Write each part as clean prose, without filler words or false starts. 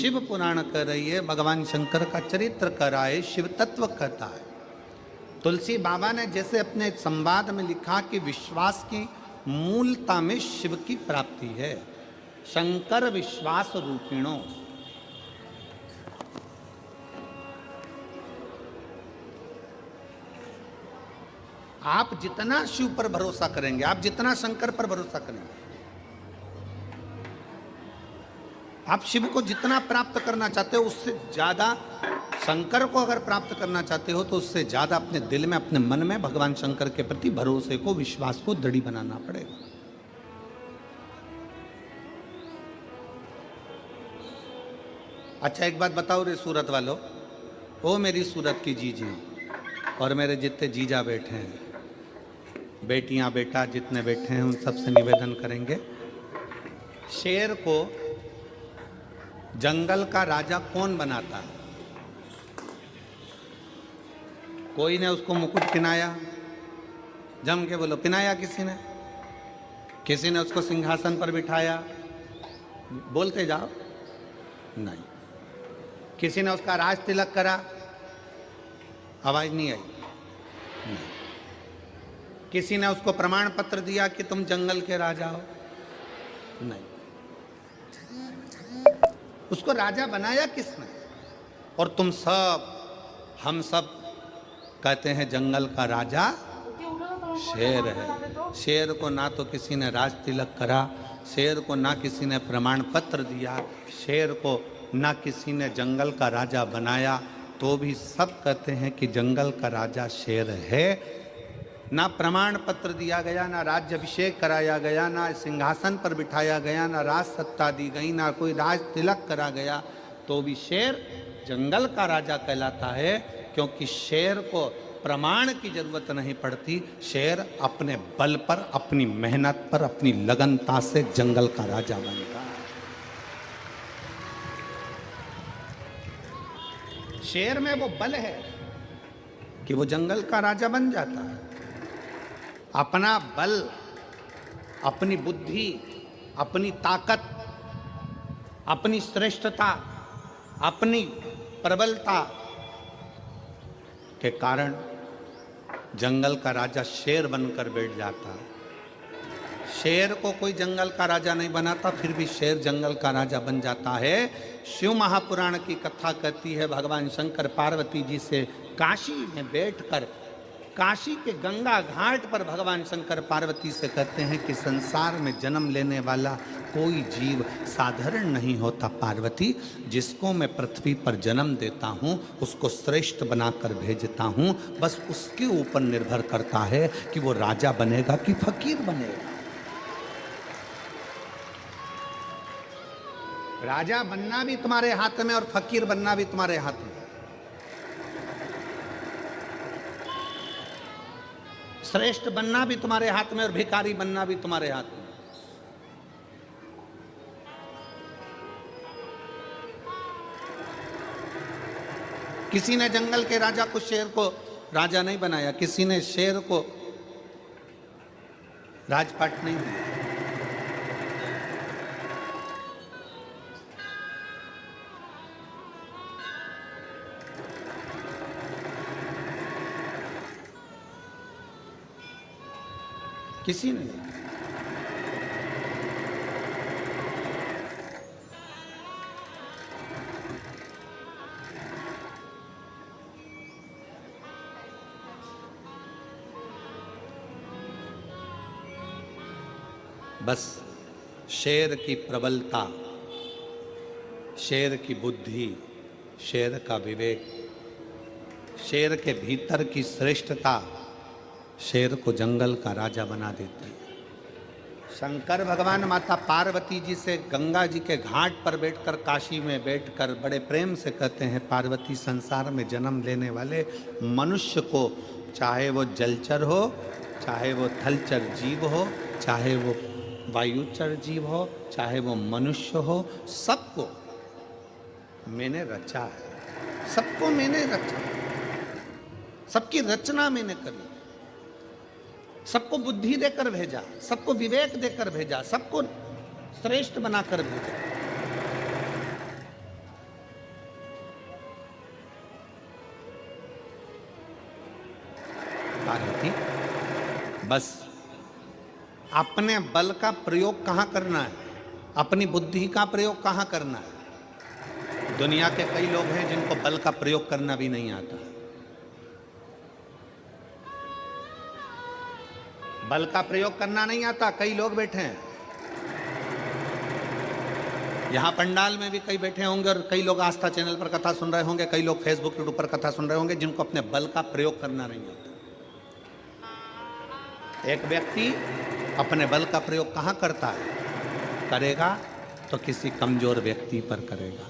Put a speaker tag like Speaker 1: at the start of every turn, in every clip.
Speaker 1: शिव पुराण कर रही है, भगवान शंकर का चरित्र कर रहा है, शिव तत्व कहता है। तुलसी बाबा ने जैसे अपने संवाद में लिखा कि विश्वास की मूलता में शिव की प्राप्ति है। शंकर विश्वास रूपिणों, आप जितना शिव पर भरोसा करेंगे, आप जितना शंकर पर भरोसा करेंगे, आप शिव को जितना प्राप्त करना चाहते हो उससे ज्यादा, शंकर को अगर प्राप्त करना चाहते हो तो उससे ज्यादा अपने दिल में, अपने मन में भगवान शंकर के प्रति भरोसे को, विश्वास को दृढ़ बनाना पड़ेगा। अच्छा एक बात बताओ रे सूरत वालों, ओ मेरी सूरत की जीजी और मेरे जितने जीजा बैठे हैं, बेटियां बेटा जितने बैठे हैं, उन सबसे निवेदन करेंगे, शेर को जंगल का राजा कौन बनाता है? कोई ने उसको मुकुट पहनाया? जम के बोलो, पहनाया किसी ने? किसी ने उसको सिंहासन पर बिठाया? बोलते जाओ। नहीं। किसी ने उसका राज तिलक करा? आवाज नहीं आई। नहीं। किसी ने उसको प्रमाण पत्र दिया कि तुम जंगल के राजा हो? नहीं। उसको राजा बनाया किसने? और तुम सब, हम सब कहते हैं जंगल का राजा शेर है। शेर को ना तो किसी ने राज तिलक करा, शेर को ना किसी ने प्रमाण पत्र दिया, शेर को ना किसी ने जंगल का राजा बनाया, तो भी सब कहते हैं कि जंगल का राजा शेर है। ना प्रमाण पत्र दिया गया, ना राज्याभिषेक कराया गया, ना सिंहासन पर बिठाया गया, ना राज सत्ता दी गई, ना कोई राज तिलक करा गया, तो भी शेर जंगल का राजा कहलाता है। क्योंकि शेर को प्रमाण की जरूरत नहीं पड़ती, शेर अपने बल पर, अपनी मेहनत पर, अपनी लगनता से जंगल का राजा बनता है। शेर में वो बल है कि वो जंगल का राजा बन जाता है। अपना बल, अपनी बुद्धि, अपनी ताकत, अपनी श्रेष्ठता, अपनी प्रबलता के कारण जंगल का राजा शेर बनकर बैठ जाता है। शेर को कोई जंगल का राजा नहीं बनाता, फिर भी शेर जंगल का राजा बन जाता है। शिव महापुराण की कथा कहती है, भगवान शंकर पार्वती जी से काशी में बैठकर, काशी के गंगा घाट पर भगवान शंकर पार्वती से कहते हैं कि संसार में जन्म लेने वाला कोई जीव साधारण नहीं होता पार्वती, जिसको मैं पृथ्वी पर जन्म देता हूँ उसको श्रेष्ठ बनाकर भेजता हूँ, बस उसके ऊपर निर्भर करता है कि वो राजा बनेगा कि फकीर बनेगा। राजा बनना भी तुम्हारे हाथ में और फकीर बनना भी तुम्हारे हाथ में। श्रेष्ठ बनना भी तुम्हारे हाथ में और भिखारी बनना भी तुम्हारे हाथ में। किसी ने जंगल के राजा को, शेर को राजा नहीं बनाया, किसी ने शेर को राजपाट नहीं दिया। किसी ने। बस शेर की प्रबलता, शेर की बुद्धि, शेर का विवेक, शेर के भीतर की श्रेष्ठता शेर को जंगल का राजा बना देती है। शंकर भगवान माता पार्वती जी से गंगा जी के घाट पर बैठकर, काशी में बैठकर बड़े प्रेम से कहते हैं, पार्वती संसार में जन्म लेने वाले मनुष्य को, चाहे वो जलचर हो, चाहे वो थलचर जीव हो, चाहे वो वायुचर जीव हो, चाहे वो मनुष्य हो, सबको मैंने रचा है, सबको मैंने रचा है, सबकी रचना मैंने करी, सबको बुद्धि देकर भेजा, सबको विवेक देकर भेजा, सबको श्रेष्ठ बनाकर भेजा। बस अपने बल का प्रयोग कहाँ करना है, अपनी बुद्धि का प्रयोग कहाँ करना है। दुनिया के कई लोग हैं जिनको बल का प्रयोग करना भी नहीं आता। बल का प्रयोग करना नहीं आता, कई लोग बैठे हैं यहां पंडाल में भी कई बैठे होंगे और कई लोग आस्था चैनल पर कथा सुन रहे होंगे, कई लोग फेसबुक यूट्यूब पर कथा सुन रहे होंगे जिनको अपने बल का प्रयोग करना नहीं आता। एक व्यक्ति अपने बल का प्रयोग कहाँ करता है, करेगा तो किसी कमजोर व्यक्ति पर करेगा,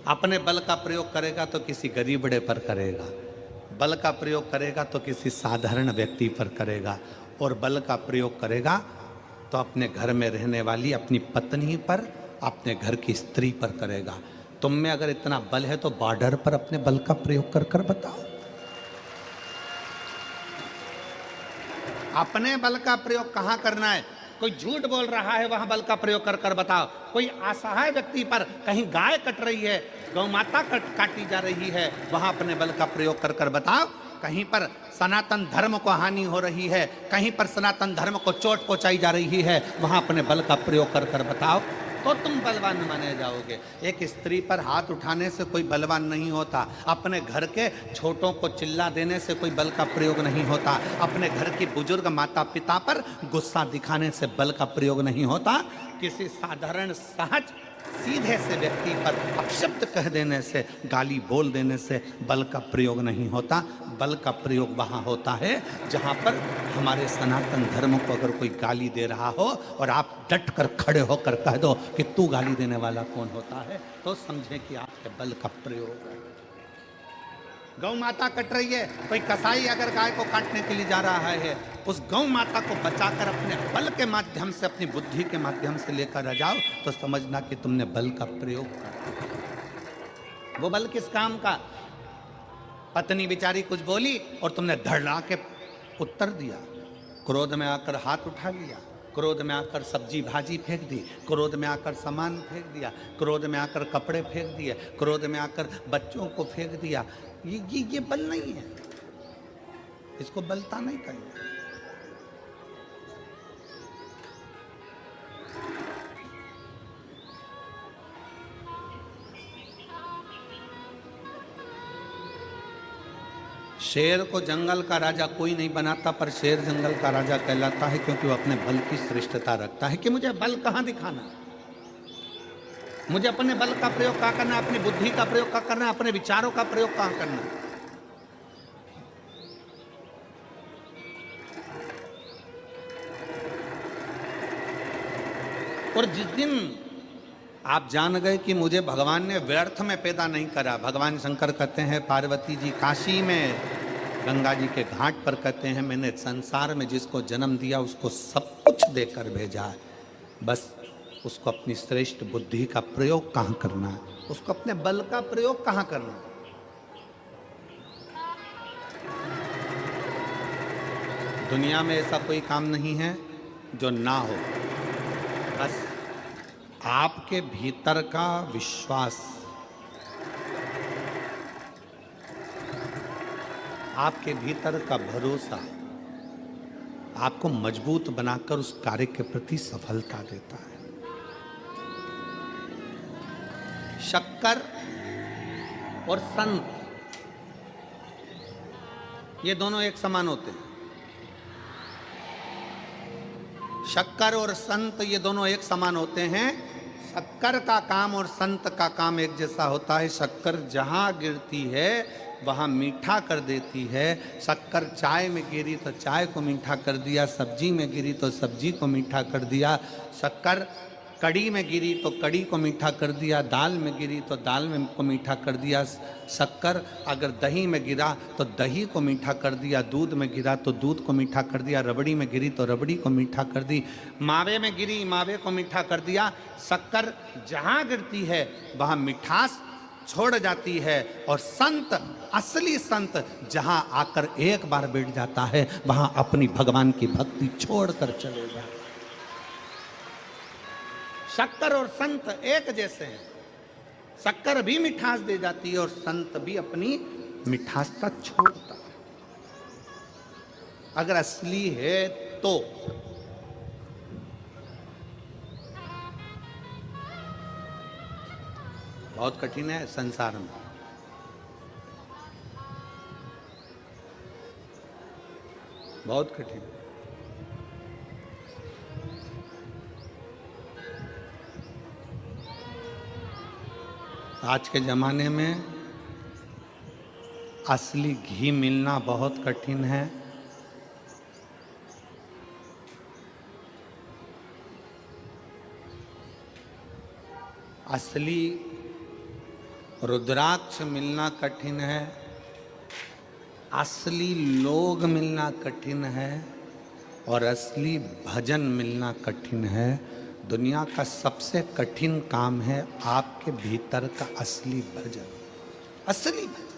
Speaker 1: अपने बल का प्रयोग करेगा तो किसी गरीबड़े पर करेगा, बल का प्रयोग करेगा तो किसी साधारण व्यक्ति पर करेगा, और बल का प्रयोग करेगा तो अपने घर में रहने वाली अपनी पत्नी पर, अपने घर की स्त्री पर करेगा। तुम में अगर इतना बल है तो बॉर्डर पर अपने बल का प्रयोग कर कर बताओ। अपने बल का प्रयोग कहाँ करना है। कोई झूठ बोल रहा है वहां बल का प्रयोग कर कर बताओ। कोई असहाय व्यक्ति पर, कहीं गाय कट रही है, गौ माता काटी जा रही है, वहां अपने बल का प्रयोग कर कर बताओ। कहीं पर सनातन धर्म को हानि हो रही है, कहीं पर सनातन धर्म को चोट पहुंचाई जा रही है, वहां अपने बल का प्रयोग कर कर बताओ, तो तुम बलवान माने जाओगे। एक स्त्री पर हाथ उठाने से कोई बलवान नहीं होता, अपने घर के छोटों को चिल्ला देने से कोई बल का प्रयोग नहीं होता, अपने घर की बुजुर्ग माता पिता पर गुस्सा दिखाने से बल का प्रयोग नहीं होता, किसी साधारण सहज सीधे से व्यक्ति पर अपशब्द कह देने से, गाली बोल देने से बल का प्रयोग नहीं होता। बल का प्रयोग वहाँ होता है जहाँ पर हमारे सनातन धर्म को अगर कोई गाली दे रहा हो और आप डट कर खड़े होकर कह दो कि तू गाली देने वाला कौन होता है, तो समझे कि आपके बल का प्रयोग है। गौ माता कट रही है, कोई कसाई अगर गाय को काटने के लिए जा रहा है, उस गौ माता को बचाकर अपने बल के माध्यम से, अपनी बुद्धि के माध्यम से लेकर आ जाओ, तो समझना कि तुमने बल का प्रयोग करा। वो बल किस काम का। पत्नी बेचारी कुछ बोली और तुमने धड़ला के उत्तर दिया, क्रोध में आकर हाथ उठा लिया, क्रोध में आकर सब्जी भाजी फेंक दी, क्रोध में आकर सामान फेंक दिया, क्रोध में आकर कपड़े फेंक दिए, क्रोध में आकर बच्चों को फेंक दिया। ये बल नहीं है, इसको बलता नहीं कहेंगे। शेर को जंगल का राजा कोई नहीं बनाता, पर शेर जंगल का राजा कहलाता है क्योंकि वो अपने बल की श्रेष्ठता रखता है कि मुझे बल कहाँ दिखाना, मुझे अपने बल का प्रयोग कहाँ करना, अपनी बुद्धि का प्रयोग कहाँ करना, अपने विचारों का प्रयोग कहाँ करना। और जिस दिन आप जान गए कि मुझे भगवान ने व्यर्थ में पैदा नहीं करा, भगवान शंकर कहते हैं, पार्वती जी काशी में गंगा जी के घाट पर कहते हैं, मैंने संसार में जिसको जन्म दिया उसको सब कुछ देकर भेजा है, बस उसको अपनी श्रेष्ठ बुद्धि का प्रयोग कहाँ करना है, उसको अपने बल का प्रयोग कहाँ करना है। दुनिया में ऐसा कोई काम नहीं है जो ना हो, बस आपके भीतर का विश्वास, आपके भीतर का भरोसा आपको मजबूत बनाकर उस कार्य के प्रति सफलता देता है। शक्कर और संत ये दोनों एक समान होते हैं। शक्कर और संत ये दोनों एक समान होते हैं। शक्कर का काम और संत का काम एक जैसा होता है। शक्कर जहाँ गिरती है वहाँ मीठा कर देती है। शक्कर चाय में गिरी तो चाय को मीठा कर दिया, सब्जी में गिरी तो सब्जी को मीठा कर दिया। शक्कर कड़ी में गिरी तो कड़ी को मीठा कर दिया, दाल में गिरी तो दाल में को मीठा कर दिया। शक्कर अगर दही में गिरा तो दही को मीठा कर दिया, दूध में गिरा तो दूध को मीठा कर दिया, रबड़ी में गिरी तो रबड़ी को मीठा कर दी, मावे में गिरी मावे को मीठा कर दिया। शक्कर जहाँ गिरती है वहाँ मिठास छोड़ जाती है और संत, असली संत जहाँ आकर एक बार बैठ जाता है वहाँ अपनी भगवान की भक्ति छोड़कर चले जाता है। शक्कर और संत एक जैसे हैं। शक्कर भी मिठास दे जाती है और संत भी अपनी मिठासता छोड़ता है। अगर असली है तो बहुत कठिन है संसार में। बहुत कठिन। आज के जमाने में असली घी मिलना बहुत कठिन है। असली रुद्राक्ष मिलना कठिन है। असली लोग मिलना कठिन है और असली भजन मिलना कठिन है। दुनिया का सबसे कठिन काम है आपके भीतर का असली भजन, असली भजन।